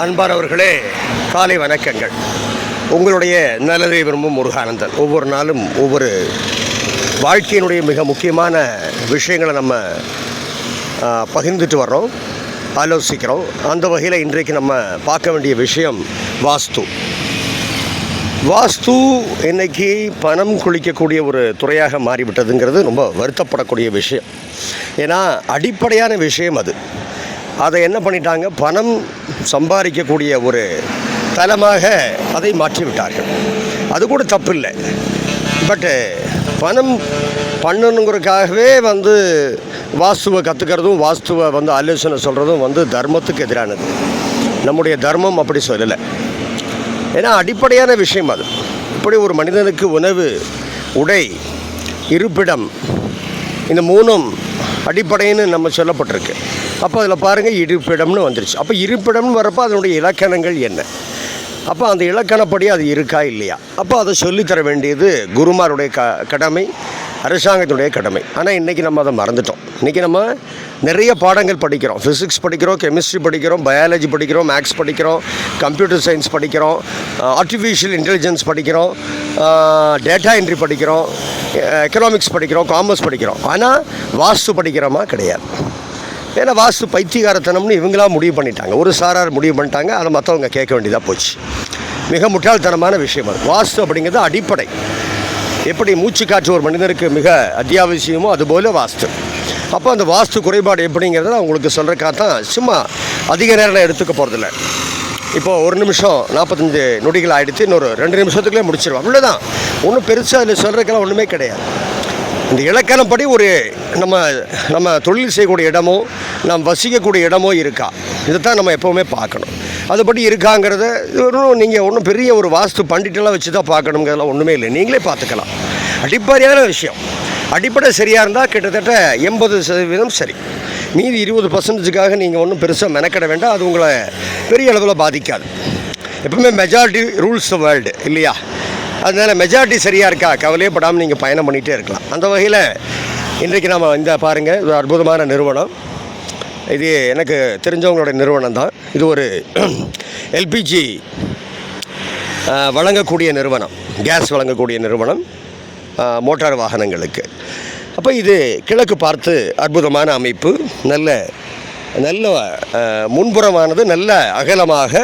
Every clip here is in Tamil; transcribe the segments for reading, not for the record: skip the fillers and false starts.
அன்பானவர்களே, காலை வணக்கங்கள். உங்களுடைய நல்லதை விரும்பும் முருகானந்தன். ஒவ்வொரு நாளும் ஒவ்வொரு வாழ்க்கையினுடைய மிக முக்கியமான விஷயங்களை நம்ம பகிர்ந்துட்டு வர்றோம், ஆலோசிக்கிறோம். அந்த வகையில் இன்றைக்கு நம்ம பார்க்க வேண்டிய விஷயம் வாஸ்து. வாஸ்து இன்றைக்கி பணம் குளிக்கக்கூடிய ஒரு துறையாக மாறிவிட்டதுங்கிறது ரொம்ப வருத்தப்படக்கூடிய விஷயம். ஏன்னா அடிப்படையான விஷயம் அது. அதை என்ன பண்ணிட்டாங்க, பணம் சம்பாதிக்கக்கூடிய ஒரு தலமாக அதை மாற்றிவிட்டார்கள். அது கூட தப்பு இல்லை. பட்டு பணம் பண்ணணுங்கிறதுக்காகவே வாஸ்துவை கற்றுக்கிறதும் வாஸ்துவை ஆலோசனை சொல்கிறதும் தர்மத்துக்கு எதிரானது. நம்முடைய தர்மம் அப்படி சொல்லலை. ஏன்னா அடிப்படையான விஷயம் அது. இப்படி ஒரு மனிதனுக்கு உணவு, உடை, இருப்பிடம், இந்த மூணும் அடிப்படைன்னு நம்ம சொல்லப்பட்டிருக்கு. அப்போ அதில் பாருங்கள், இருப்பிடம்னு வந்துருச்சு. அப்போ இருப்பிடம்னு வரப்போ அதனுடைய இலக்கணங்கள் என்ன? அப்போ அந்த இலக்கணப்படி அது இருக்கா இல்லையா? அப்போ அதை சொல்லித்தர வேண்டியது குருமாருடைய கடமை, அரசாங்கத்தினுடைய கடமை. ஆனால் இன்றைக்கி நம்ம அதை மறந்துட்டோம். இன்றைக்கி நம்ம நிறைய பாடங்கள் படிக்கிறோம். ஃபிசிக்ஸ் படிக்கிறோம், கெமிஸ்ட்ரி படிக்கிறோம், பயாலஜி படிக்கிறோம், மேக்ஸ் படிக்கிறோம், கம்ப்யூட்டர் சயின்ஸ் படிக்கிறோம், ஆர்டிஃபிஷியல் இன்டெலிஜென்ஸ் படிக்கிறோம், டேட்டா என்ட்ரி படிக்கிறோம், எக்கனாமிக்ஸ் படிக்கிறோம், காமர்ஸ் படிக்கிறோம். ஆனால் வாஸ்து படிக்கிறோமா? கிடையாது. ஏன்னா வாஸ்து பைத்தியகாரத்தனம்னு இவங்களாம் முடிவு பண்ணிட்டாங்க. ஒரு சாரார் முடிவு பண்ணிட்டாங்க, அதை மற்றவங்க கேட்க வேண்டியதாக போச்சு. மிக முட்டாள்தனமான விஷயம் அது. வாஸ்து அப்படிங்கிறது அடிப்படை. எப்படி மூச்சு காற்று ஒரு மனிதனுக்கு மிக அத்தியாவசியமோ அதுபோல் வாஸ்து. அப்போ அந்த வாஸ்து குறைபாடு எப்படிங்கிறத நான் உங்களுக்கு சொல்கிறக்காக தான் சும்மா அதிக நேரம் எடுத்துக்க போகிறதில்ல. இப்போது 1 நிமிஷம் 45 நொடிகள் ஆகிடுச்சு. இன்னொரு 2 நிமிஷத்துக்குள்ளே முடிச்சிடுவோம். அவ்வளோதான். ஒன்றும் பெருசாக அதில் சொல்கிறதுக்கெல்லாம் ஒன்றுமே கிடையாது. இந்த இலக்கணப்படி ஒரு நம்ம தொழில் செய்யக்கூடிய இடமோ, நாம் வசிக்கக்கூடிய இடமோ இருக்கா, இதைத்தான் நம்ம எப்போவுமே பார்க்கணும். அதுபடி இருக்காங்கிறத நீங்கள் ஒன்றும் பெரிய ஒரு வாஸ்து பண்டிட்டெல்லாம் வச்சு தான் பார்க்கணுங்கிறதெல்லாம் ஒன்றுமே இல்லை. நீங்களே பார்த்துக்கலாம். அடிப்படையான விஷயம். அடிப்படை சரியாக இருந்தால் கிட்டத்தட்ட 80% சரி. மீதி 20%க்காக நீங்கள் ஒன்றும் பெருசாக மெனக்கிட வேண்டாம். அது உங்களை பெரிய அளவில் பாதிக்காது. எப்பவுமே மெஜாரிட்டி ரூல்ஸ் த வேர்ல்டு இல்லையா? அதனால் மெஜாரிட்டி சரியாக இருக்கா, கவலையே படாமல் நீங்கள் பயணம் பண்ணிகிட்டே இருக்கலாம். அந்த வகையில் இன்றைக்கு நம்ம பாருங்கள், ஒரு அற்புதமான நிறுவனம். இது எனக்கு தெரிஞ்சவங்களோட நிறுவனம் தான். இது ஒரு எல்பிஜி வழங்கக்கூடிய நிறுவனம், கேஸ் வழங்கக்கூடிய நிறுவனம், மோட்டார் வாகனங்களுக்கு. அப்போ இது கிழக்கு பார்த்து அற்புதமான அமைப்பு. நல்ல முன்புறமானது, நல்ல அகலமாக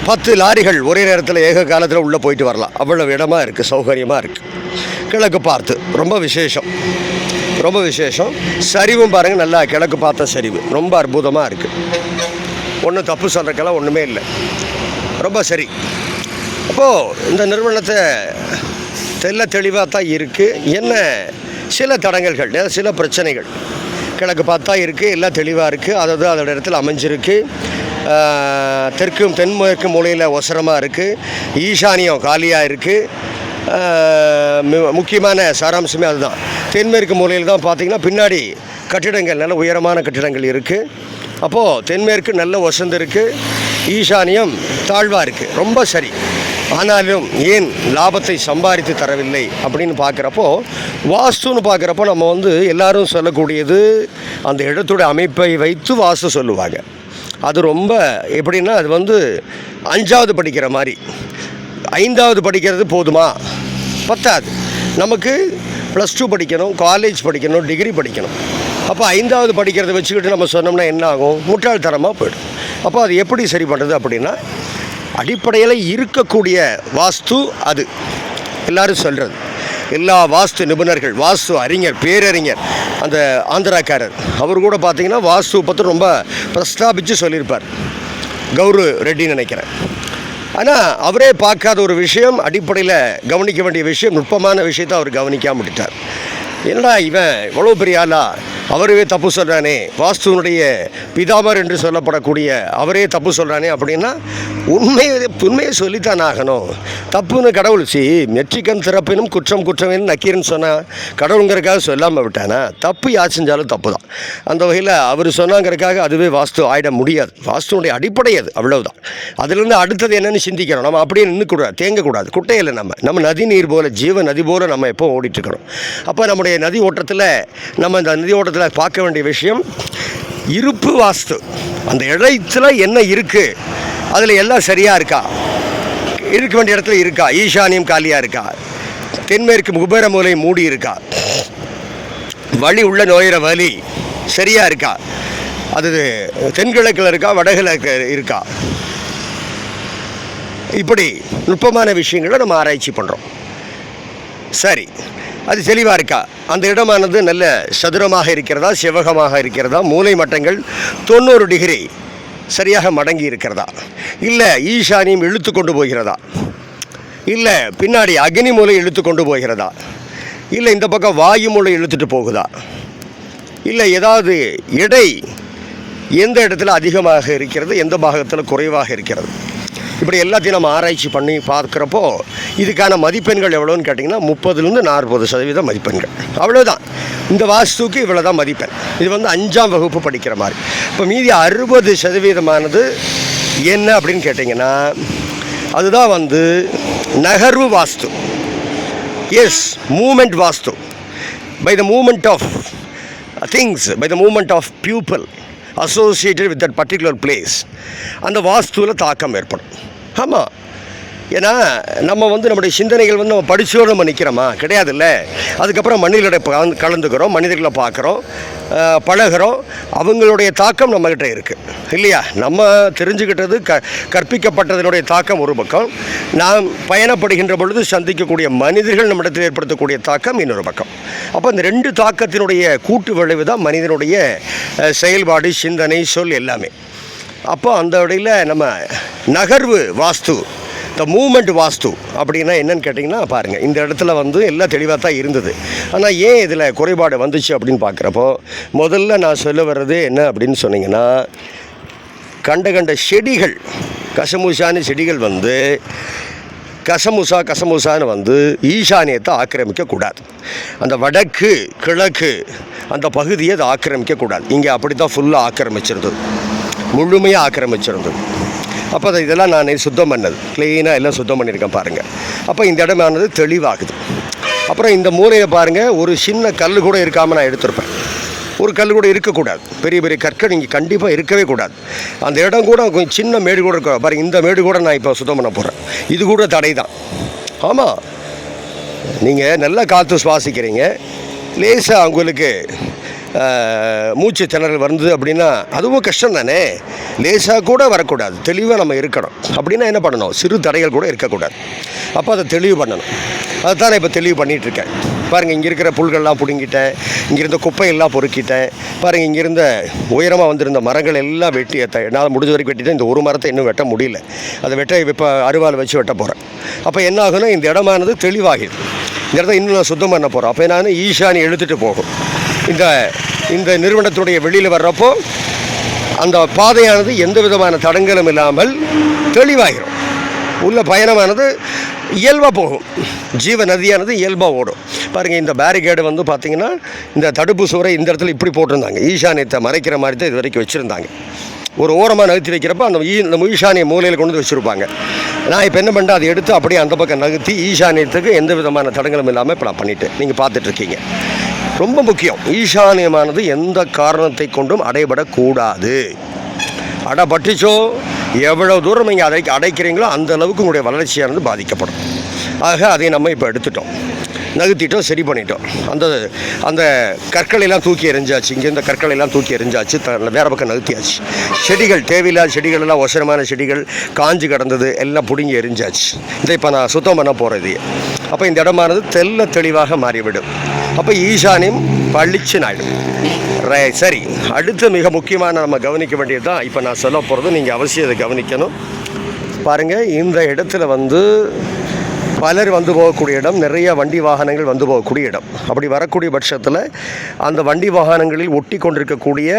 10 லாரிகள் ஒரே நேரத்தில் ஏக காலத்தில் உள்ளே போயிட்டு வரலாம். அவ்வளோ இடமாக இருக்குது, சௌகரியமாக இருக்குது. கிழக்கு பார்த்து ரொம்ப விசேஷம். சரிவும் பாருங்கள், நல்லா கிழக்கு பார்த்த சரிவு ரொம்ப அற்புதமாக இருக்குது. ஒன்றும் தப்பு சொல்கிறக்கெல்லாம் ஒன்றுமே இல்லை, ரொம்ப சரி. அப்போது இந்த நிறுவனத்தை தெளிவாக தான் இருக்குது. என்ன சில தடங்கல்கள், சில பிரச்சனைகள் கிழக்கு பார்த்தா இருக்குது, எல்லாம் தெளிவாக இருக்குது. அதாவது அதோட இடத்துல அமைஞ்சிருக்கு. தென்மேற்கு மூலையில் ஒசரமாக இருக்குது. ஈசானியம் காலியாக இருக்குது. முக்கியமான சாராம்சமே அதுதான். தென்மேற்கு மூலையில் தான் பார்த்திங்கன்னா பின்னாடி கட்டிடங்கள், நல்ல உயரமான கட்டிடங்கள் இருக்குது. அப்போது தென்மேற்கு நல்ல வசந்து இருக்குது, ஈசானியம் தாழ்வாக இருக்குது. ரொம்ப சரி. ஆனாலும் ஏன் லாபத்தை சம்பாதித்து தரவில்லை அப்படின்னு பார்க்குறப்போ, வாஸ்துன்னு பார்க்குறப்போ நம்ம எல்லோரும் சொல்லக்கூடியது அந்த இடத்தோட அமைப்பை வைத்து வாஸ்து சொல்லுவாங்க. அது ரொம்ப எப்படின்னா, அது 5வது படிக்கிற மாதிரி. 5வது படிக்கிறது போதுமா? பத்தாது. நமக்கு +2 படிக்கணும், காலேஜ் படிக்கணும், டிகிரி படிக்கணும். அப்போ 5வது படிக்கிறத வச்சுக்கிட்டு நம்ம சொன்னோம்னா என்ன ஆகும்? முட்டாள்தனமாக போய்டும். அப்போ அது எப்படி சரி பண்ணுறது அப்படின்னா, அடிப்படையில் இருக்கக்கூடிய வாஸ்து அது எல்லோரும் சொல்கிறது. எல்லா வாஸ்து நிபுணர்கள், வாஸ்து அறிஞர், பேரறிஞர், அந்த ஆந்திராக்காரர், அவர் கூட பார்த்திங்கன்னா வாஸ்துவை பற்றி ரொம்ப பிரஸ்தாபித்து சொல்லியிருப்பார். கௌரு ரெட்டின்னு நினைக்கிறேன். ஆனால் அவரே பார்க்காத ஒரு விஷயம், அடிப்படையில் கவனிக்க வேண்டிய விஷயம், நுட்பமான விஷயத்தை அவர் கவனிக்காமல் விட்டுட்டார். என்னடா இவன் இவ்வளோ பெரிய ஆளா, அவரே தப்பு சொல்கிறானே, வாஸ்துவனுடைய பிதாமர் என்று சொல்லப்படக்கூடிய அவரே தப்பு சொல்கிறானே அப்படின்னா உண்மையை சொல்லித்தான் ஆகணும். தப்புன்னு கடவுள் நெற்றிக்கண் திறப்பினும் குற்றம் குற்றமேனு நக்கீரன் சொன்னால் கடவுளுங்கிறதுக்காக சொல்லாமல் விட்டானா? தப்பு யார் செஞ்சாலும் தப்பு தான். அந்த வகையில் அவர் சொன்னாங்கிறதுக்காக அதுவே வாஸ்து ஆயிட முடியாது. வாஸ்துனுடைய அடிப்படை அது, அவ்வளவுதான். அதுலேருந்து அடுத்தது என்னென்னு சிந்திக்கிறோம். நம்ம அப்படியே நின்றுக்கூடாது, தேங்கக்கூடாது. குட்டையில் நம்ம நதி நீர் போல், ஜீவ நதி போல் நம்ம எப்போ ஓடிட்டுருக்கணும். அப்போ நம்முடைய நதி ஓட்டத்தில் நம்ம இந்த நதி ஓட்டத்தில் பார்க்க வேண்டிய விஷயம் இருப்பு வாஸ்து. அந்த இடத்துல என்ன இருக்குது, அதில் எல்லாம் சரியாக இருக்கா, இருக்க வேண்டிய இடத்துல இருக்கா, ஈசானியம் காலியாக இருக்கா, தென்மேற்கு குபேர மூலை மூடி இருக்கா, வழி உள்ள நோயிற வலி சரியாக இருக்கா, அது தென்கிழக்கில் இருக்கா, வடகிழக்கு இருக்கா, இப்படி நுட்பமான விஷயங்களை நம்ம ஆராய்ச்சி பண்ணுறோம். சரி, அது தெளிவாக இருக்கா, அந்த இடமானது நல்ல சதுரமாக இருக்கிறதா, செவ்வகமாக இருக்கிறதா, மூலை மட்டங்கள் 90 டிகிரி சரியாக மடங்கி இருக்கிறதா, இல்லை ஈசானியம் இழுத்து கொண்டு போகிறதா, இல்லை பின்னாடி அக்னி மூலை இழுத்து கொண்டு போகிறதா, இல்லை இந்த பக்கம் வாயு மூலை இழுத்துட்டு போகுதா, இல்லை ஏதாவது எடை எந்த இடத்துல அதிகமாக இருக்கிறது, எந்த பாகத்தில் குறைவாக இருக்கிறது, இப்படி எல்லாத்தையும் நம்ம ஆராய்ச்சி பண்ணி பார்க்குறப்போ இதுக்கான மதிப்பெண்கள் எவ்வளோன்னு கேட்டிங்கன்னா 30லேருந்து 40% மதிப்பெண்கள், அவ்வளோதான். இந்த வாஸ்துக்கு இவ்வளோ தான் மதிப்பெண். இது 5ஆம் வகுப்பு படிக்கிற மாதிரி. இப்போ மீதி 60% என்ன அப்படின்னு கேட்டிங்கன்னா அதுதான் நகர்வு vastu. Yes, movement vastu. By the movement of things, by the movement of people associated with that particular place, அந்த வாஸ்துவில் தாக்கம் ஏற்படும். ஆமாம், ஏன்னா நம்ம நம்முடைய சிந்தனைகள் நம்ம படித்தோடு நம்ம நிற்கிறோமா? கிடையாதுல்ல. அதுக்கப்புறம் மனிதர்களை கலந்துக்கிறோம், மனிதர்களை பார்க்குறோம், பழகிறோம், அவங்களுடைய தாக்கம் நம்மக்கிட்ட இருக்குது இல்லையா? நம்ம தெரிஞ்சுக்கிட்டது கற்பிக்கப்பட்டதனுடைய தாக்கம் ஒரு பக்கம், நாம் பயணப்படுகின்ற பொழுது சந்திக்கக்கூடிய மனிதர்கள் நம்மிடத்தில் ஏற்படுத்தக்கூடிய தாக்கம் இன்னொரு பக்கம். அப்போ இந்த 2 தாக்கத்தினுடைய கூட்டு விளைவு தான் மனிதனுடைய செயல்பாடு, சிந்தனை, சொல் எல்லாமே. அப்போ அந்த வழியில் நம்ம நகர்வு வாஸ்து, இந்த மூமெண்ட் வாஸ்து அப்படின்னா என்னன்னு கேட்டிங்கன்னா பாருங்கள், இந்த இடத்துல எல்லாம் தெளிவாக தான் இருந்தது. ஆனால் ஏன் இதில் குறைபாடு வந்துச்சு அப்படின்னு பார்க்குறப்போ முதல்ல நான் சொல்ல வர்றது என்ன அப்படின்னு சொன்னிங்கன்னா, கண்ட செடிகள், கசமுசான செடிகள் கசமுசான்னு ஈசானியத்தை ஆக்கிரமிக்கக்கூடாது. அந்த வடக்கு கிழக்கு அந்த பகுதியை அதை ஆக்கிரமிக்கக்கூடாது. இங்கே அப்படி தான் ஃபுல்லாக ஆக்கிரமிச்சிருந்தது, முழுமையாக ஆக்கிரமிச்சிருந்தது. அப்போ இதெல்லாம் நான் சுத்தம் பண்ணது, க்ளீனாக எல்லாம் சுத்தம் பண்ணியிருக்கேன் பாருங்கள். அப்போ இந்த இடமானது தெளிவாகுது. அப்புறம் இந்த மூலையை பாருங்கள், ஒரு சின்ன கல் கூட இருக்காமல் நான் எடுத்திருப்பேன். ஒரு கல் கூட இருக்கக்கூடாது, பெரிய பெரிய கற்கள் இங்கே கண்டிப்பாக இருக்கவே கூடாது. அந்த இடம் கூட கொஞ்சம் சின்ன மேடு கூட இருக்க பாருங்கள். இந்த மேடு கூட நான் இப்போ சுத்தம் பண்ண போகிறேன், இது கூட தடை தான். ஆமாம், நீங்கள் நல்லா காற்று சுவாசிக்கிறீங்க, லேசாக உங்களுக்கு மூச்சு திணறல் வருது அப்படின்னா அதுவும் கஷ்டம் தானே. லேசாக கூட வரக்கூடாது, தெளிவாக நம்ம இருக்கணும். அப்படின்னா என்ன பண்ணணும்? சிறு தடைகள் கூட இருக்கக்கூடாது. அப்போ அதை தெளிவு பண்ணணும். அதை தான் நான் இப்போ தெளிவு பண்ணிகிட்ருக்கேன். பாருங்கள், இங்கே இருக்கிற புல்கள்லாம் பிடுங்கிட்டேன், இங்கேருந்த குப்பையெல்லாம் பொறுக்கிட்டேன். பாருங்கள், இங்கேருந்த உயரமாக வந்திருந்த மரங்கள் எல்லாம் வெட்டி என்னால் முடிஞ்ச வரைக்கும் வெட்டிட்டேன். இந்த ஒரு மரத்தை இன்னும் வெட்ட முடியல, அதை இப்போ அருவாள் வச்சு வெட்ட போகிறேன். அப்போ என்ன ஆகுனா, இந்த இடமானது தெளிவாகிடுது. இந்த இடத்த இன்னும் நான் சுத்தம் பண்ண போகிறேன். அப்போ நான் ஈசானி எழுத்துட்டு போகும். இந்த நிறுவனத்துடைய வெளியில் வர்றப்போ அந்த பாதையானது எந்த விதமான தடங்களும் இல்லாமல் தெளிவாகிடும். உள்ள பயணமானது இயல்பாக போகும், ஜீவ நதியானது இயல்பாக ஓடும். பாருங்கள், இந்த பேரிகேடு பார்த்திங்கன்னா இந்த தடுப்பு சுவரை இந்த இடத்துல இப்படி போட்டிருந்தாங்க, ஈசானியத்தை மறைக்கிற மாதிரி தான் இது வரைக்கும் வச்சுருந்தாங்க. ஒரு ஓரமாக நகர்த்தி வைக்கிறப்ப அந்த ஈசானிய மூலையில் கொண்டு வந்து வச்சுருப்பாங்க. நான் இப்போ என்ன பண்ணுறேன், அதை எடுத்து அப்படியே அந்த பக்கம் நகர்த்தி ஈசானியத்துக்கு எந்த விதமான தடங்களும் இல்லாமல் இப்போ நான் பண்ணிவிட்டேன். நீங்கள் பார்த்துட்ருக்கீங்க. ரொம்ப முக்கியம், ஈசானியமானது எந்த காரணத்தை கொண்டும் அடைபடக்கூடாது. அடைபட்டுச்சோ எவ்வளோ தூரம் நீங்கள் அடைக்கிறீங்களோ அந்த அளவுக்கு உங்களுடைய வளர்ச்சியானது பாதிக்கப்படும். ஆக அதை நம்ம இப்போ எடுத்துட்டோம், நகர்த்திட்டோம், சரி பண்ணிட்டோம். அந்த கற்களெல்லாம் தூக்கி எறிஞ்சாச்சு, இங்கே இந்த கற்களெல்லாம் தூக்கி எறிஞ்சாச்சு, வேறு பக்கம் நகர்த்தியாச்சு. செடிகள், தேவையில்லாத செடிகள் எல்லாம், ஒசரமான செடிகள் காஞ்சு கிடந்தது எல்லாம் பிடுங்கி எறிஞ்சாச்சு. இதை இப்போ நான் சுத்தம் பண்ண போகிறது. அப்போ இந்த இடமானது தெளிவாக மாறிவிடும். அப்போ ஈசானியம் பளிச்சுன்னு ஆகிடும். சரி, அடுத்து மிக முக்கியமான நம்ம கவனிக்க வேண்டியது தான் இப்போ நான் சொல்ல போகிறது. நீங்கள் அவசியம் அதை கவனிக்கணும். பாருங்கள், இந்த இடத்துல பலர் வந்து போகக்கூடிய இடம், நிறைய வண்டி வாகனங்கள் வந்து போகக்கூடிய இடம். அப்படி வரக்கூடிய பட்சத்தில் அந்த வண்டி வாகனங்களில் ஒட்டி கொண்டிருக்கக்கூடிய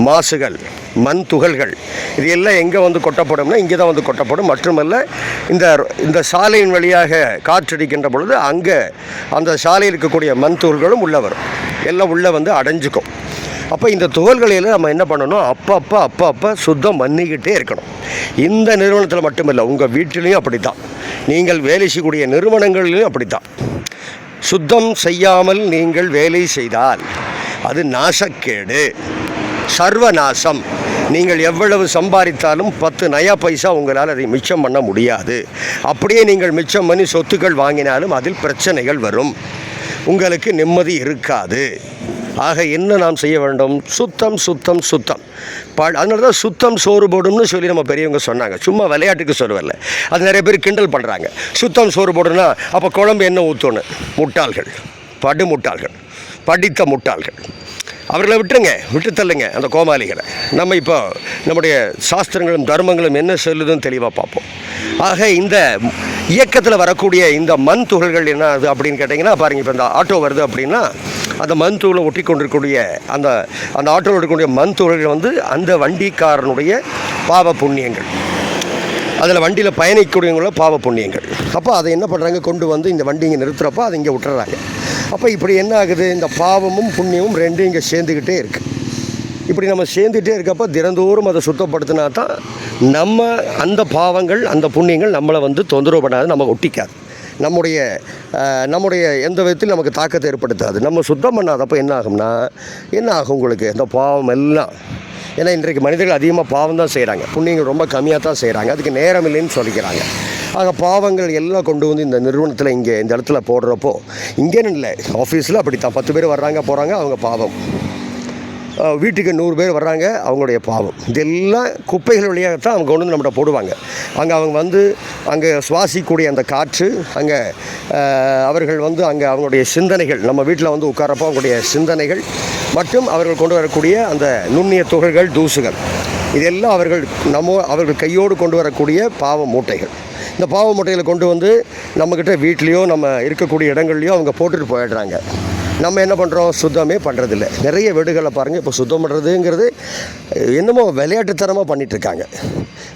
மாசுகள், மண் துகள்கள், இது எல்லாம் எங்கே வந்து கொட்டப்படும்னா இங்கே தான் வந்து கொட்டப்படும். மட்டுமல்ல, இந்த சாலையின் வழியாக காற்றடிக்கின்ற பொழுது அங்கே அந்த சாலையில் இருக்கக்கூடிய மண் துகள்களும் உள்ளே வரும், எல்லாம் உள்ளே வந்து அடைஞ்சிக்கும். அப்போ இந்த துகள்களில் நம்ம என்ன பண்ணணும், அப்பப்போ சுத்தம் பண்ணிக்கிட்டே இருக்கணும். இந்த நிறுவனத்தில் மட்டுமில்லை, உங்கள் வீட்டிலையும் அப்படி தான், நீங்கள் வேலை செய்யக்கூடிய நிறுவனங்களிலும் அப்படி தான். சுத்தம் செய்யாமல் நீங்கள் வேலை செய்தால் அது நாசக்கேடு, சர்வநாசம். நீங்கள் எவ்வளவு சம்பாதித்தாலும் 10 நயா பைசா உங்களால் அதை மிச்சம் பண்ண முடியாது. அப்படியே நீங்கள் மிச்சம் பண்ணி சொத்துக்கள் வாங்கினாலும் அதில் பிரச்சனைகள் வரும், உங்களுக்கு நிம்மதி இருக்காது. ஆக என்ன நாம் செய்ய வேண்டும்? சுத்தம் சுத்தம் சுத்தம். அதனால தான் சுத்தம் சோறு போடும்னு சொல்லி நம்ம பெரியவங்க சொன்னாங்க. சும்மா விளையாட்டுக்கு சொல்லவில்லை, அது நிறைய பேர் கிண்டல் பண்ணுறாங்க. சுத்தம் சோறு போடுன்னா அப்போ குழம்பு என்ன ஊற்றணும்? முட்டாள்கள், படு முட்டாள்கள், படித்த முட்டாள்கள். அவர்களை விட்டு தள்ளுங்க அந்த கோமாளிகளை. நம்ம இப்போ நம்முடைய சாஸ்திரங்களும் தர்மங்களும் என்ன சொல்லுதுன்னு தெளிவாக பார்ப்போம். ஆக இந்த இயக்கத்தில் வரக்கூடிய இந்த மண் துகள்கள் என்ன அது அப்படின்னு கேட்டிங்கன்னா பாருங்கள், இப்போ இந்த ஆட்டோ வருது அப்படின்னா அந்த மண் துகளை ஒட்டி கொண்டிருக்கக்கூடிய அந்த ஆட்டோவில் இருக்கக்கூடிய மண் துகள்கள் வந்து அந்த வண்டிக்காரனுடைய பாவ புண்ணியங்கள், அதில் வண்டியில் பயணிக்கக்கூடியவங்கள பாவ புண்ணியங்கள். அப்போ அதை என்ன பண்ணுறாங்க, கொண்டு வந்து இந்த வண்டி இங்கே நிறுத்துகிறப்போ அதை இங்கே விட்டுறாங்க. அப்போ இப்படி என்ன ஆகுது, இந்த பாவமும் புண்ணியமும் ரெண்டும் இங்கே சேர்ந்துக்கிட்டே இருக்குது. இப்படி நம்ம சேர்ந்துகிட்டே இருக்கப்போ தினந்தோறும் அதை சுத்தப்படுத்தினா தான் நம்ம அந்த பாவங்கள் அந்த புண்ணியங்கள் நம்மளை வந்து தொந்தரவு பண்ணாது, நம்ம ஒட்டிக்காது, நம்முடைய எந்த விதத்தில் நமக்கு தாக்கத்தை ஏற்படுத்தாது. நம்ம சுத்தம் பண்ணாதப்போ என்ன ஆகும்னா, என்ன ஆகும் உங்களுக்கு, இந்த பாவம் எல்லாம். ஏன்னா இன்றைக்கு மனிதர்கள் அதிகமாக பாவம் தான் செய்கிறாங்க, புண்ணியங்கள் ரொம்ப கம்மியாக தான் செய்கிறாங்க, அதுக்கு நேரம் இல்லைன்னு சொல்லிக்கிறாங்க. ஆக பாவங்கள் எல்லாம் கொண்டு வந்து இந்த நிறுவனத்தில் இங்கே இந்த இடத்துல போடுறப்போ, இங்கேன்னு இல்லை, ஆஃபீஸில் அப்படி தான் 10 பேர் வர்றாங்க போகிறாங்க, அவங்க பாவம். வீட்டுக்கு 100 பேர் வர்றாங்க, அவங்களுடைய பாவம். இதெல்லாம் குப்பைகள் வழியாகத்தான் அவங்க கொண்டு வந்து நம்மகிட்ட போடுவாங்க. அங்கே அவங்க வந்து அங்கே சுவாசிக்கக்கூடிய அந்த காற்று, அங்கே அவர்கள் வந்து அங்கே அவங்களுடைய சிந்தனைகள், நம்ம வீட்டில் வந்து உட்காரப்போ அவங்களுடைய சிந்தனைகள் மற்றும் அவர்கள் கொண்டு வரக்கூடிய அந்த நுண்ணிய துகள்கள், தூசுகள், இதெல்லாம் அவர்கள் கையோடு கொண்டு வரக்கூடிய பாவ மூட்டைகள். இந்த பாவ மூட்டைகளை கொண்டு வந்து நம்மக்கிட்ட வீட்லேயோ நம்ம இருக்கக்கூடிய இடங்கள்லையோ அவங்க போட்டுட்டு போயிடுறாங்க. நம்ம என்ன பண்ணுறோம், சுத்தமே பண்ணுறதில்ல. நிறைய வீடுகளை பாருங்கள், இப்போ சுத்தம் பண்ணுறதுங்கிறது என்னமோ விளையாட்டுத்தனமாக பண்ணிகிட்ருக்காங்க.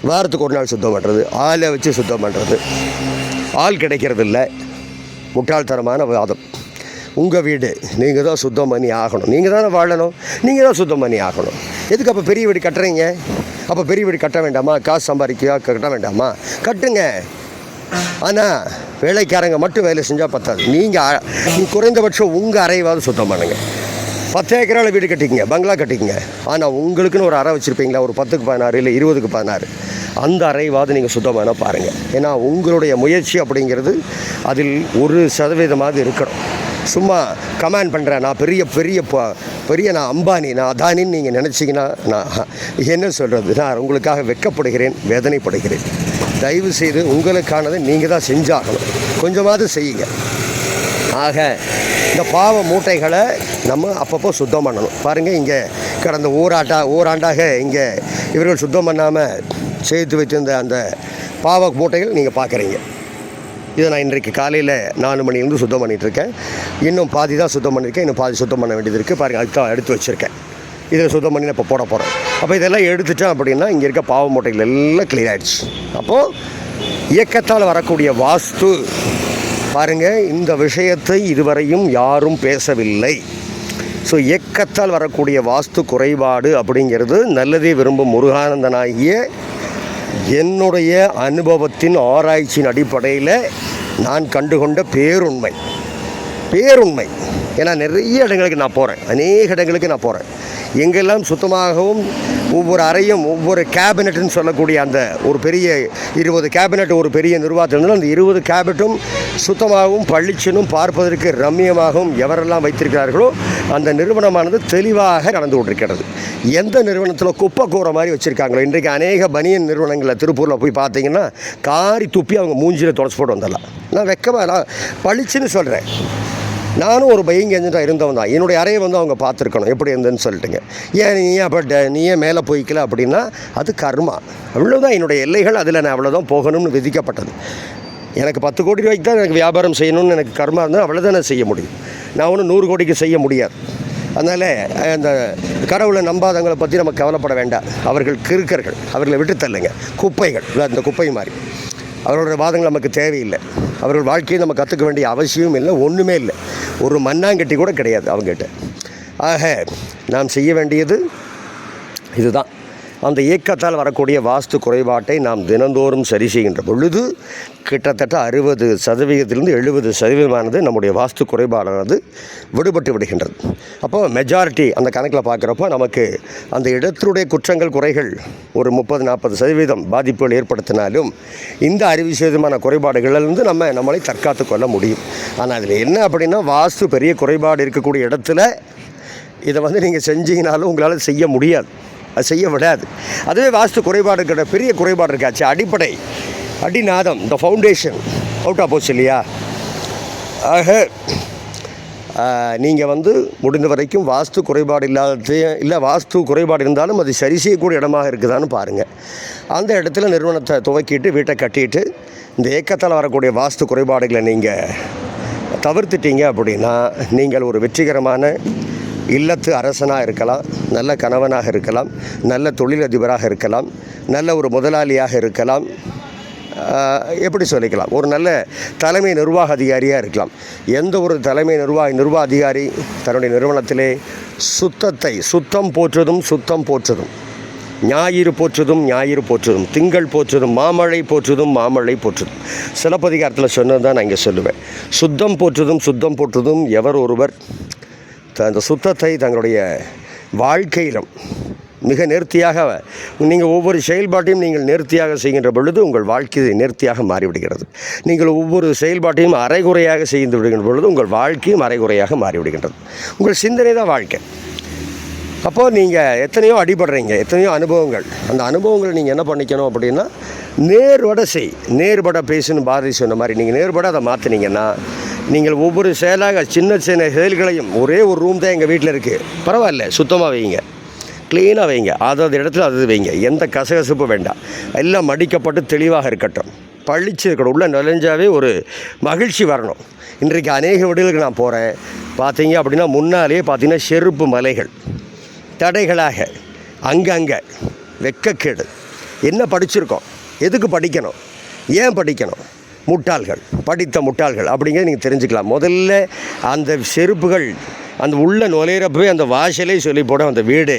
வாரத்துக்கு ஒரு நாள் சுத்தம் பண்ணுறது, ஆளை வச்சு சுத்தம் பண்ணுறது, ஆள் கிடைக்கிறது இல்லை, முட்டாள்தனமான வாதம். உங்கள் வீடு நீங்கள் தான் சுத்தம் பண்ணி ஆகணும், நீங்கள் தானே வாழணும், நீங்கள் தான் சுத்தம் பண்ணி ஆகணும். எதுக்கு அப்போ பெரிய வீடு கட்டுறீங்க? அப்போ பெரிய வீடு கட்ட வேண்டாமா? காசு சம்பாதிக்க கட்ட வேண்டாமா? கட்டுங்க. ஆனால் வேலைக்காரங்க மட்டும் வேலை செஞ்சால் பத்தாது. நீங்கள் குறைந்தபட்சம் உங்கள் அறைவாவது சுத்தம் பண்ணுங்கள். 10 ஏக்கரால் வீடு கட்டிக்கங்க, பங்களா கட்டிக்கங்க. ஆனால் உங்களுக்குன்னு ஒரு அறை வச்சுருப்பீங்களா, ஒரு 10க்கு 16 இல்லை 20க்கு 16, அந்த அறைவாவது நீங்கள் சுத்தமான பாருங்கள். ஏன்னா உங்களுடைய முயற்சி அப்படிங்கிறது அதில் 1% இருக்கணும். சும்மா கமெண்ட் பண்ணுறேன், நான் பெரிய நான் அம்பானி, நான் அதானின்னு நீங்கள் நினச்சிங்கன்னா நான் என்ன சொல்கிறது, நான் உங்களுக்காக வெட்கப்படுகிறேன், வேதனைப்படுகிறேன். தயவு செய்து உங்களுக்கானதை நீங்கள் தான் செஞ்சாகணும், கொஞ்சமாவது செய்யுங்க. ஆக இந்த பாவ மூட்டைகளை நம்ம அப்பப்போ சுத்தம் பண்ணணும். பாருங்கள், இங்கே கடந்த ஓராண்டாக இங்கே இவர்கள் சுத்தம் பண்ணாமல் சேர்த்து வச்சிருந்த அந்த பாவ மூட்டைகள் நீங்கள் பார்க்குறீங்க. இதை நான் இன்றைக்கு காலையில் 4 மணிலேருந்து சுத்தம் பண்ணிகிட்ருக்கேன். இன்னும் பாதி தான் சுத்தம் பண்ணியிருக்கேன், இன்னும் பாதி சுத்தம் பண்ண வேண்டியது இருக்குது. பாருங்கள், அதுக்கு தான் எடுத்து வச்சுருக்கேன். இதில் சுத்தம் பண்ணி நான் இப்போ போட போகிறேன். அப்போ இதெல்லாம் எடுத்துட்டேன் அப்படின்னா இங்கே இருக்க பாவ மூட்டைகள் எல்லாம் கிளியர் ஆகிடுச்சு. அப்போது இயக்கத்தால் வரக்கூடிய வாஸ்து பாருங்கள், இந்த விஷயத்தை இதுவரையும் யாரும் பேசவில்லை. ஸோ இயக்கத்தால் வரக்கூடிய வாஸ்து குறைபாடு அப்படிங்கிறது நல்லதே விரும்பும் முருகானந்தனாகிய என்னுடைய அனுபவத்தின் ஆராய்ச்சியின் அடிப்படையில் நான் கண்டுகொண்ட பேருண்மை. ஏன்னா நிறைய இடங்களுக்கு நான் போகிறேன், அநேக இடங்களுக்கு நான் போகிறேன். எங்கெல்லாம் சுத்தமாகவும் ஒவ்வொரு அறையும் ஒவ்வொரு கேபினெட்டுன்னு சொல்லக்கூடிய அந்த ஒரு பெரிய 20 கேபினெட் ஒரு பெரிய நிர்வாகத்தில் இருந்தாலும் அந்த 20 கேபினெட்டும் சுத்தமாகவும் பளிச்சனும் பார்ப்பதற்கு ரம்மியமாகவும் எவரெல்லாம் வைத்திருக்கிறார்களோ அந்த நிறுவனமானது தெளிவாக நடந்து கொண்டிருக்கிறது. எந்த நிறுவனத்தில் குப்பை கூற மாதிரி வச்சுருக்காங்களோ, இன்றைக்கு அநேக பனியன் நிறுவனங்களில் திருப்பூரில் போய் பார்த்தீங்கன்னா காரி துப்பி அவங்க மூஞ்சியில் தொடச்சி போட்டு வந்துடலாம். நான் வெக்கமாக நான் பளிச்சுன்னு சொல்கிறேன். நானும் ஒரு பையிங் ஏஜென்ட்டாக இருந்தவன் தான். என்னுடைய அறையை வந்து அவங்க பார்த்துருக்கணும் எப்படி இருந்ததுன்னு சொல்லிட்டுங்க. நீ ஏன் மேலே போய்க்கல அப்படின்னா அது கர்மா, அவ்வளோதான் என்னுடைய எல்லைகள், அதில் நான் அவ்வளோதான் போகணும்னு விதிக்கப்பட்டது. எனக்கு 10 கோடி ரூபாய்க்கு தான் எனக்கு வியாபாரம் செய்யணும்னு எனக்கு கர்மா இருந்தால் அவ்வளோதான் நான் செய்ய முடியும். நான் ஒன்றும் 100 கோடிக்கு செய்ய முடியாது. அதனால் அந்த கடவுளை நம்பாதவங்களை பற்றி நம்ம கவலைப்பட வேண்டாம். அவர்கள் கிறுக்கர்கள், அவர்களை விட்டு தள்ளுங்க, குப்பைகள், அந்த குப்பை மாதிரி. அவரோட வாதங்கள் நமக்கு தேவையில்லை. அவர்கள் வாழ்க்கையை நம்ம கற்றுக்க வேண்டிய அவசியமும் இல்லை, ஒன்றுமே இல்லை. ஒரு மண்ணாங்கட்டி கூட கிடையாது அவங்ககிட்ட. ஆக நாம் செய்ய வேண்டியது இதுதான். அந்த இயக்கத்தால் வரக்கூடிய வாஸ்து குறைபாட்டை நாம் தினந்தோறும் சரி செய்கின்ற பொழுது கிட்டத்தட்ட 60%லிருந்து 70% நம்முடைய வாஸ்து குறைபாடானது விடுபட்டு விடுகின்றது. அப்போ மெஜாரிட்டி அந்த கணக்கில் பார்க்குறப்போ நமக்கு அந்த இடத்தினுடைய குற்றங்கள் குறைகள் ஒரு 30-40% பாதிப்புகள் ஏற்படுத்தினாலும் இந்த 60% குறைபாடுகளிலிருந்து நம்மளை தற்காத்து கொள்ள முடியும். ஆனால் அதில் என்ன அப்படின்னா, வாஸ்து பெரிய குறைபாடு இருக்கக்கூடிய இடத்துல இதை நீங்கள் செஞ்சீங்கனாலும் உங்களால் செய்ய முடியாது, அது செய்ய விடாது. அதுவே வாஸ்து குறைபாடு இருக்கிற பெரிய குறைபாடு இருக்காச்சு, அடிப்படை அடிநாதம், இந்த ஃபவுண்டேஷன் அவுட் ஆஃப் போச்சு இல்லையா. ஆக நீங்கள் முடிந்த வரைக்கும் வாஸ்து குறைபாடு இல்லை வாஸ்து குறைபாடு இருந்தாலும் அது சரி செய்யக்கூடிய இடமாக இருக்குதான்னு பாருங்கள். அந்த இடத்துல நிறுவனத்தை துவக்கிட்டு வீட்டை கட்டிட்டு இந்த ஏக்கத்தால் வரக்கூடிய வாஸ்து குறைபாடுகளை நீங்கள் தவிர்த்துட்டீங்க அப்படின்னா நீங்கள் ஒரு வெற்றிகரமான இல்லத்து அரசனாக இருக்கலாம், நல்ல கணவனாக இருக்கலாம், நல்ல தொழிலதிபராக இருக்கலாம், நல்ல ஒரு முதலாளியாக இருக்கலாம், எப்படி சொல்லிக்கலாம், ஒரு நல்ல தலைமை நிர்வாக அதிகாரியாக இருக்கலாம். எந்த ஒரு தலைமை நிர்வாக அதிகாரி தன்னுடைய நிறுவனத்திலே சுத்தம் போற்றுதும், ஞாயிறு போற்றுதும், திங்கள் போற்றுதும், மாமழை போற்றுதும். சிலப்பதிகாரத்தில் சொன்னது தான் நான் இங்கே சொல்லுவேன். சுத்தம் போற்றுதும் எவர் ஒருவர் அந்த சுத்தத்தை தங்களுடைய வாழ்க்கையிலும் மிக நேர்த்தியாக நீங்கள் ஒவ்வொரு செயல்பாட்டையும் நீங்கள் நேர்த்தியாக செய்கின்ற பொழுது உங்கள் வாழ்க்கை நேர்த்தியாக மாறிவிடுகிறது. நீங்கள் ஒவ்வொரு செயல்பாட்டையும் அரைகுறையாக செய்து விடுகின்ற பொழுது உங்கள் வாழ்க்கையும் அரைகுறையாக மாறிவிடுகின்றது. உங்கள் சிந்தனை தான் வாழ்க்கை. அப்போது நீங்கள் எத்தனையோ அடிபடுறீங்க, எத்தனையோ அனுபவங்கள். அந்த அனுபவங்களை நீங்கள் என்ன பண்ணிக்கணும் அப்படின்னா, நேர்பட பேசுன்னு பாரதி சொன்ன மாதிரி நீங்கள் நேர்பட அதை மாற்றினீங்கன்னா, நீங்கள் ஒவ்வொரு சின்ன செயல்களையும், ஒரே ஒரு ரூம் தான் எங்கள் வீட்டில் இருக்குது, பரவாயில்ல, சுத்தமாக வைங்க, க்ளீனாக வைங்க, அதாவது இடத்துல அது வைங்க, எந்த கசகசப்பும் வேண்டாம், எல்லாம் மடிக்கப்பட்டு தெளிவாக இருக்கட்டும், பழிச்சு இருக்கணும். உள்ள நுழைஞ்சாவே ஒரு மகிழ்ச்சி வரணும். இன்றைக்கு அநேக வீடுகளுக்கு நான் போகிறேன், பார்த்தீங்க அப்படின்னா முன்னாலே பார்த்தீங்கன்னா செருப்பு மலைகள் தடைகளாக அங்கங்கே வெக்கக்கேடு. என்ன படிச்சிருக்கோம், எதுக்கு படிக்கணும், ஏன் படிக்கணும், படித்த முட்டாள்கள் அப்படிங்கிறத நீங்கள் தெரிஞ்சுக்கலாம். முதல்ல அந்த செருப்புகள் அந்த உள்ள நுழையிறப்பவே அந்த வாசலே சொல்லி போடும், அந்த வீடு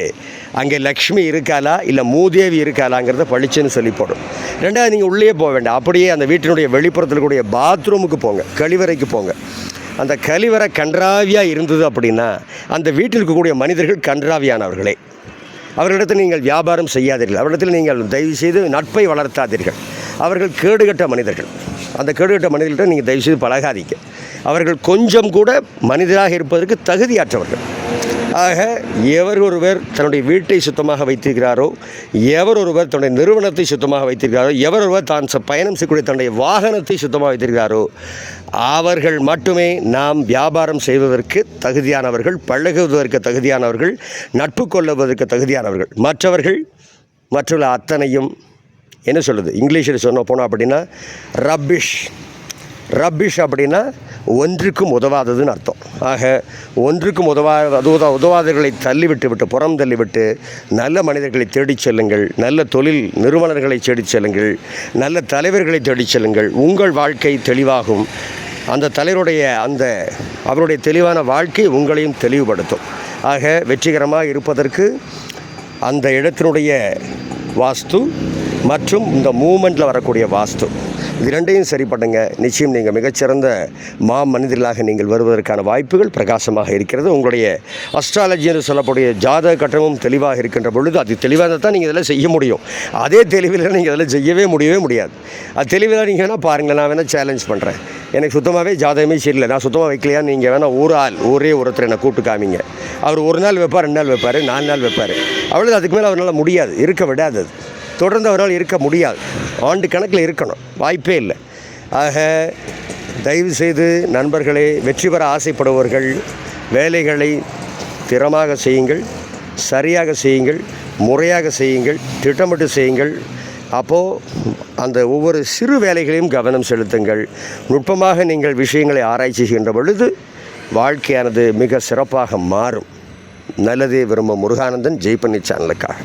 அங்கே லக்ஷ்மி இருக்காளா இல்லை மூதேவி இருக்காளாங்கிறத பளிச்சுன்னு சொல்லி போடும். ரெண்டாவது, நீங்கள் உள்ளே போக வேண்டாம், அப்படியே அந்த வீட்டினுடைய வெளிப்புறத்தில் கூடிய பாத்ரூமுக்கு போங்க, கழிவறைக்கு போங்க. அந்த கழிவறை கன்றாவியாக இருந்தது அப்படின்னா அந்த வீட்டில் இருக்கக்கூடிய மனிதர்கள் கன்றாவியானவர்களே. அவர்களிடத்தில் நீங்கள் வியாபாரம் செய்யாதீர்கள், அவரிடத்தில் நீங்கள் தயவுசெய்து நட்பை வளர்த்தாதீர்கள். அவர்கள் கேடுகட்ட மனிதர்கள். அந்த கேடுகட்ட மனிதர்கள்ட்ட நீங்கள் தயவுசெய்து பழகாதீங்க. அவர்கள் கொஞ்சம் கூட மனிதராக இருப்பதற்கு தகுதியற்றவர்கள். ஆக எவர் ஒருவர் தன்னுடைய வீட்டை சுத்தமாக வைத்திருக்கிறாரோ, எவர் ஒருவர் தன்னுடைய நிறுவனத்தை சுத்தமாக வைத்திருக்கிறாரோ, எவர் ஒருவர் தான் பயணம் செய்யக்கூடிய தன்னுடைய வாகனத்தை சுத்தமாக வைத்திருக்கிறாரோ, அவர்கள் மட்டுமே நாம் வியாபாரம் செய்வதற்கு தகுதியானவர்கள், பழகுவதற்கு தகுதியானவர்கள், நட்பு கொள்ளுவதற்கு தகுதியானவர்கள். மற்றவர்கள் அத்தனையும் என்ன சொல்லுது, இங்கிலீஷில் போனோம் அப்படின்னா ரப்பிஷ் அப்படின்னா ஒன்றுக்கும் உதவாததுன்னு அர்த்தம். ஆக ஒன்றுக்கும் உதவாதவர்களை புறம் தள்ளிவிட்டு நல்ல மனிதர்களை தேடிச் செல்லுங்கள், நல்ல தொழில் நிறுவனர்களை தேடிச் செல்லுங்கள், நல்ல தலைவர்களை தேடிச் செல்லுங்கள். உங்கள் வாழ்க்கை தெளிவாகும். அந்த தலைவருடைய அவருடைய தெளிவான வாழ்க்கை உங்களையும் தெளிவுபடுத்தும். ஆக வெற்றிகரமாக இருப்பதற்கு அந்த இடத்தினுடைய வாஸ்து மற்றும் இந்த மூமெண்ட்டில் வரக்கூடிய வாஸ்து, இது ரெண்டையும் சரி பண்ணுங்க. நிச்சயம் நீங்கள் மிகச்சிறந்த மனிதர்களாக நீங்கள் வருவதற்கான வாய்ப்புகள் பிரகாசமாக இருக்கிறது. உங்களுடைய அஸ்ட்ராலஜி என்று சொல்லக்கூடிய ஜாதக கட்டமும் தெளிவாக இருக்கின்ற பொழுது, அது தெளிவாக தான் நீங்கள் இதெல்லாம் செய்ய முடியும். அதே தெளிவில் நீங்கள் இதெல்லாம் செய்யவே முடியாது. அது தெளிவில் நீங்கள் வேணால் பாருங்கள், நான் வேணால் சேலஞ்ச் பண்ணுறேன். எனக்கு சுத்தமாகவே ஜாதகமே சரியில்லை, நான் சுத்தமாக வைக்கலையா, நீங்கள் வேணால் ஒருத்தர் என்னை கூப்பிட்டு காமிங்க. அவர் 1 நாள் வைப்பார், 2 நாள் வைப்பார், 4 நாள் வைப்பார், அவ்வளோ. அதுக்கு மேலே அவரால் முடியாது, இருக்க விடாது. தொடர்ந்து அவரால் இருக்க முடியாது, ஆண்டு கணக்கில் இருக்கணும், வாய்ப்பே இல்லை. ஆக தயவுசெய்து நண்பர்களே, வெற்றி பெற ஆசைப்படுபவர்கள் வேலைகளை திறமாக செய்யுங்கள், சரியாக செய்யுங்கள், முறையாக செய்யுங்கள், திட்டமிட்டு செய்யுங்கள். அப்போது அந்த ஒவ்வொரு சிறு வேலைகளையும் கவனம் செலுத்துங்கள். நுட்பமாக நீங்கள் விஷயங்களை ஆராய்ச்சி செய்கின்ற பொழுது வாழ்க்கையானது மிக சிறப்பாக மாறும். நல்லதே விரும்பும் முருகானந்தன், ஜெய் பண்ணி சேனலுக்காக.